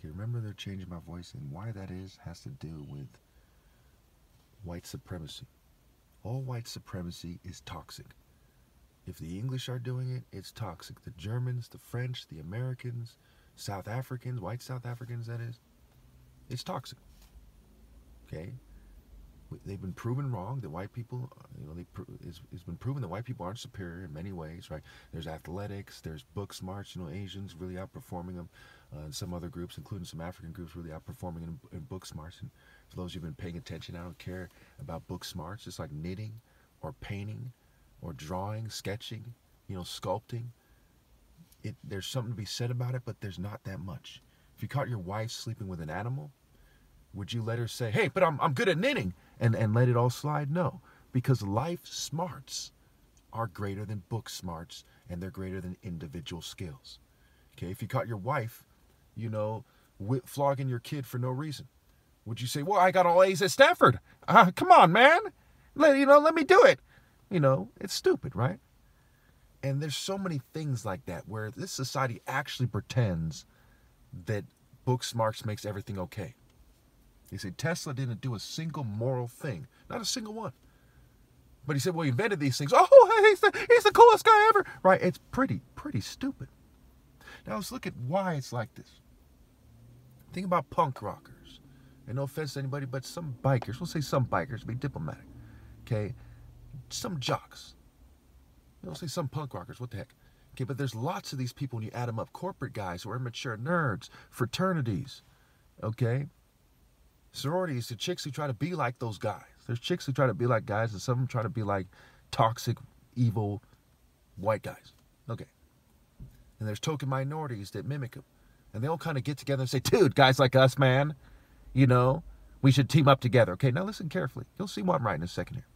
Okay, remember they're changing my voice, and why that is has to do with white supremacy. All white supremacy is toxic. If the English are doing it, it's toxic. The Germans, the French, the Americans, South Africans, white South Africans, that is, it's toxic. Okay? They've been proven wrong that white people, it's been proven that white people aren't superior in many ways, right? There's athletics, there's book smarts, Asians really outperforming them, and some other groups, including some African groups, really outperforming in book smarts. And for those who've been paying attention, I don't care about book smarts. It's like knitting or painting or drawing, sketching, sculpting. There's something to be said about it, but there's not that much. If you caught your wife sleeping with an animal, would you let her say, hey, but I'm good at knitting, and let it all slide? No, because life smarts are greater than book smarts, and they're greater than individual skills. Okay, if you caught your wife, flogging your kid for no reason, would you say, well, I got all A's at Stanford. Come on, man. Let me do it. It's stupid, right? And there's so many things like that where this society actually pretends that book smarts makes everything okay. He said Tesla didn't do a single moral thing, not a single one. But he said, well, he invented these things. Oh, he's the coolest guy ever, right? It's pretty stupid. Now let's look at why it's like this. Think about punk rockers. And no offense to anybody, but some bikers. We'll say some bikers, be diplomatic. Okay, some jocks. We'll say some punk rockers. What the heck? Okay, but there's lots of these people when you add them up. Corporate guys who are immature nerds, fraternities. Okay. Sororities, the chicks who try to be like those guys. There's chicks who try to be like guys, and some of them try to be like toxic, evil, white guys. Okay. And there's token minorities that mimic them. And they all kind of get together and say, dude, guys like us, man, we should team up together. Okay, now listen carefully. You'll see what I'm writing in a second here.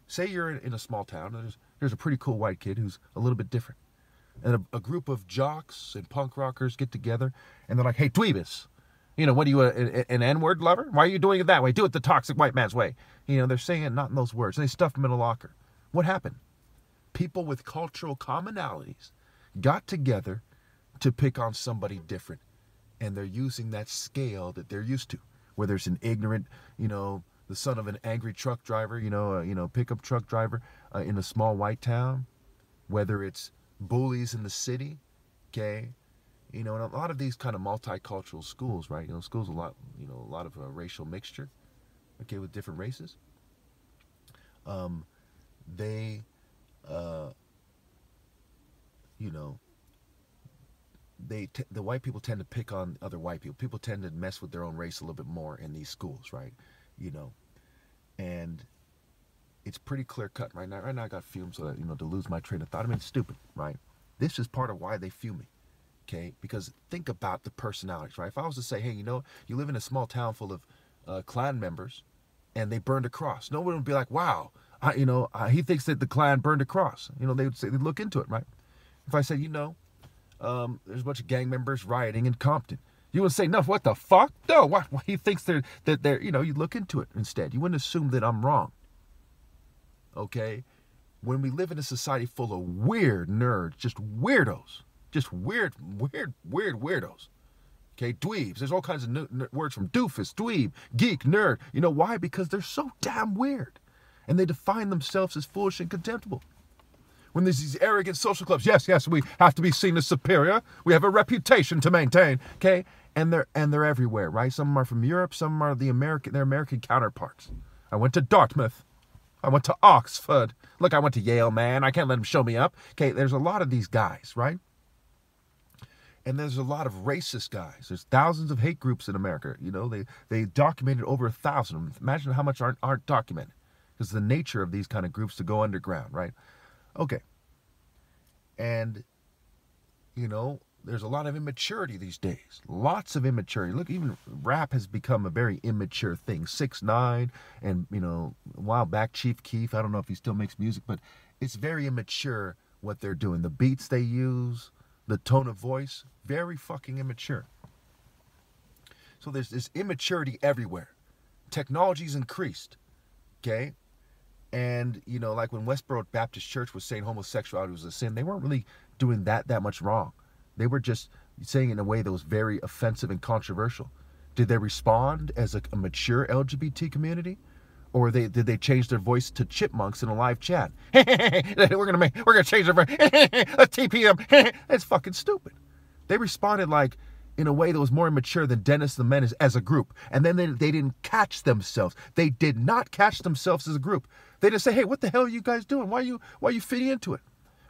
Say you're in a small town, and there's a pretty cool white kid who's a little bit different. And a group of jocks and punk rockers get together, and they're like, hey, dweebus. What are you, an N-word lover? Why are you doing it that way? Do it the toxic white man's way. They're saying it not in those words. And they stuff them in a locker. What happened? People with cultural commonalities got together to pick on somebody different. And they're using that scale that they're used to. Whether it's an ignorant, the son of an angry truck driver, pickup truck driver in a small white town. Whether it's bullies in the city, okay? And a lot of these kind of multicultural schools, right? Schools a lot of racial mixture, okay, with different races. The white people tend to pick on other white people. People tend to mess with their own race a little bit more in these schools, right? And it's pretty clear cut right now. Right now I got fumes, so that, to lose my train of thought. I mean, it's stupid, right? This is part of why they fume me. Okay, because think about the personalities, right? If I was to say, hey, you live in a small town full of Klan members, and they burned a cross, no one would be like, wow, he thinks that the Klan burned a cross. They would say, they'd look into it, right? If I said, there's a bunch of gang members rioting in Compton, you would say, no, what the fuck? No, what he thinks that they're, you look into it instead. You wouldn't assume that I'm wrong. Okay, when we live in a society full of weird nerds, just weirdos. Just weird weirdos. Okay, dweebs. There's all kinds of words from doofus, dweeb, geek, nerd. You know why? Because they're so damn weird. And they define themselves as foolish and contemptible. When there's these arrogant social clubs, yes, we have to be seen as superior. We have a reputation to maintain. Okay? And they're everywhere, right? Some of them are from Europe, some are their American counterparts. I went to Dartmouth. I went to Oxford. Look, I went to Yale, man. I can't let them show me up. Okay, there's a lot of these guys, right? And there's a lot of racist guys. There's thousands of hate groups in America. They documented over 1,000. Imagine how much aren't documented. Because the nature of these kind of groups to go underground, right? Okay. And, there's a lot of immaturity these days. Lots of immaturity. Look, even rap has become a very immature thing. 6ix9ine and, a while back, Chief Keef. I don't know if he still makes music, but it's very immature what they're doing. The beats they use, the tone of voice, very fucking immature. So there's this immaturity everywhere. Technology's increased, okay? And, like when Westboro Baptist Church was saying homosexuality was a sin, they weren't really doing that much wrong. They were just saying in a way that was very offensive and controversial. Did they respond as a mature LGBT community? Or did they change their voice to chipmunks in a live chat? we're gonna change their voice. Let's TPM. That's fucking stupid. They responded like in a way that was more immature than Dennis the Menace as a group. And then they didn't catch themselves. They did not catch themselves as a group. They just say, hey, what the hell are you guys doing? Why are you fitting into it?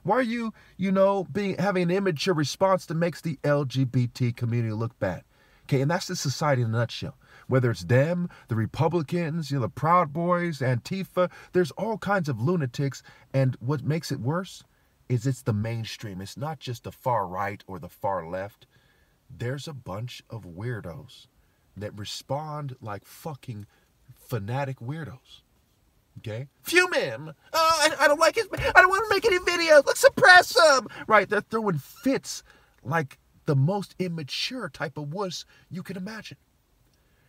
Why are you, having an immature response that makes the LGBT community look bad? Okay, and that's the society in a nutshell. Whether it's them, the Republicans, the Proud Boys, Antifa, there's all kinds of lunatics. And what makes it worse is it's the mainstream. It's not just the far right or the far left. There's a bunch of weirdos that respond like fucking fanatic weirdos. Okay? Fume him! Oh, I don't like his... I don't want to make any videos! Let's suppress him! Right, they're throwing fits like the most immature type of wuss you can imagine.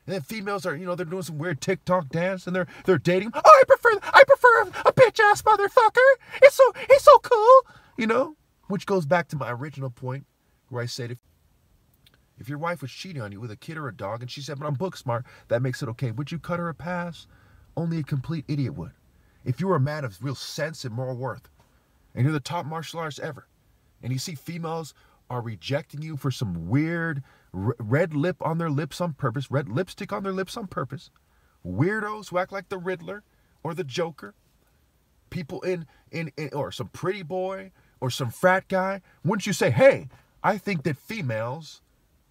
And then females are, they're doing some weird TikTok dance and they're dating. Oh, I prefer a bitch ass motherfucker. He's so cool. Which goes back to my original point where I said if your wife was cheating on you with a kid or a dog and she said, but I'm book smart, that makes it okay. Would you cut her a pass? Only a complete idiot would. If you were a man of real sense and moral worth, and you're the top martial artist ever, and you see females are rejecting you for some weird red lip on their lips on purpose, red lipstick on their lips on purpose, weirdos who act like the Riddler or the Joker, people in or some pretty boy or some frat guy, wouldn't you say, hey, I think that females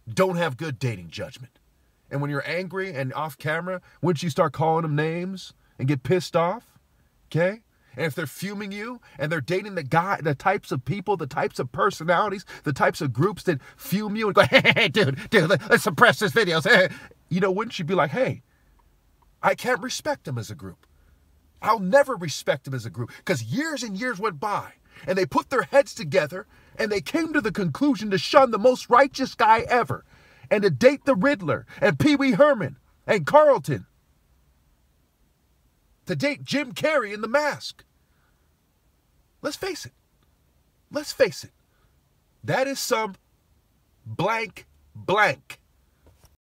don't have good dating judgment? And when you're angry and off camera, wouldn't you start calling them names and get pissed off? Okay? And if they're fuming you and they're dating the types of people, the types of personalities, the types of groups that fume you and go, hey, dude, let's suppress this video. Wouldn't you be like, hey, I can't respect them as a group. I'll never respect them as a group. Because years and years went by and they put their heads together and they came to the conclusion to shun the most righteous guy ever and to date the Riddler and Pee Wee Herman and Carlton. To date Jim Carrey in The Mask. Let's face it. That is some blank.